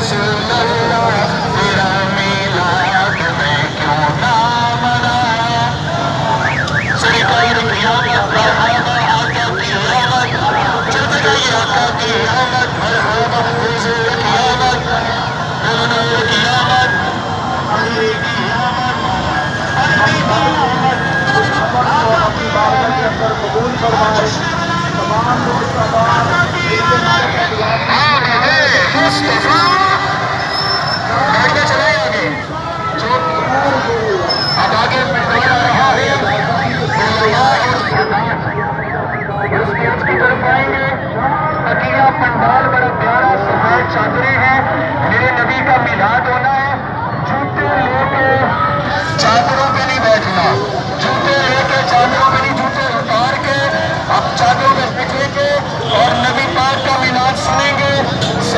رسول اللہ تیرا میلاد میں کیوں نہ منایا سرکار قیامت مرحبا آقا کی آمد چلتے گئی آقا کی آمد مرحبا حضور کی آمد نور کی آمد علی کی آمد علی کی آمد آقا کی آمد قبول فرمائے تمام دوست آباد